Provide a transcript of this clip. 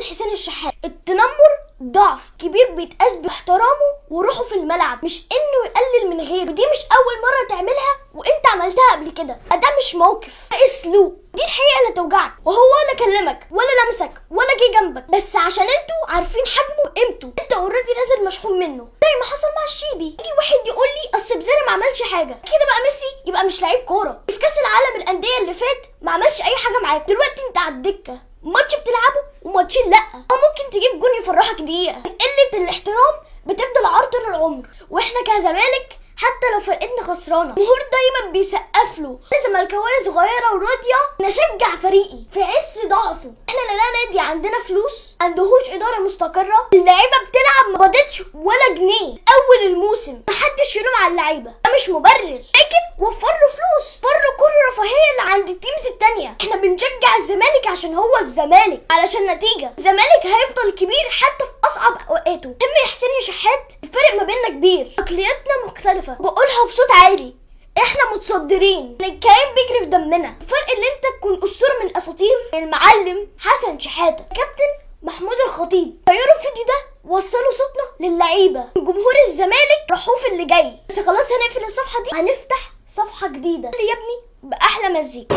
كابتن حسين الشحات، التنمر ضعف كبير بيتقاس باحترامه وروحه في الملعب، مش انه يقلل من غيره. ودي مش اول مره تعملها وانت عملتها قبل كده، ده مش موقف، ده اسلوب. دي الحقيقه اللي توجعك، وهو ولا كلمك ولا لمسك ولا جه جنبك، بس عشان انتوا عارفين حجمه وقيمته، انت اوريدي نازل مشحون منه زي ما حصل مع الشيبي. يجي واحد يقول لي اصل بزيرة ما عملش حاجه، كده بقى ميسي يبقى مش لعيب كوره. في كاس العالم الانديه اللي فات ما عملش اي حاجه معاك، دلوقتي انت على الدكه، ماتش بتلعبه وماتشين لا، او ممكن تجيب جون يفرحك دقيقه. قله الاحترام بتفضل عار طول العمر، واحنا كزمالك حتى لو فرقتنا خسرانه الجمهور دايما بيسقف له. انا زملكاويه صغيره وراضيه نشجع فريقي في عز ضعفه. احنا لا نادي عندنا فلوس، عندهوش اداره مستقره، اللعيبه بتلعب ما قبضتش ولا جنيه اول الموسم، محدش يلوم على اللعيبه، ده مش مبرر، لكن وفر له فلوس، وفر له كل الرفاهيه اللي عند التيمز التانيه. احنا بنشجع الزمالك عشان هو الزمالك، علشان نتيجه الزمالك هيفضل كبير حتى في اصعب اوقاته. هم يا حسين يا شحات، الفرق ما بيننا كبير، عقلياتنا مختلفه، بقولها بصوت عالي، احنا متصدرين، الكيان بيجري في دمنا. الفرق اللي انت تكون اسطوره من اساطير المعلم حسن شحاته، كابتن محمود الخطيب، غيروا الفيديو ده، وصلوا صوتنا للعيبه، جمهور الزمالك راحوا في اللي جاي. بس خلاص هنقفل الصفحه دي، هنفتح صفحه جديده يا ابني باحلى مزيكا.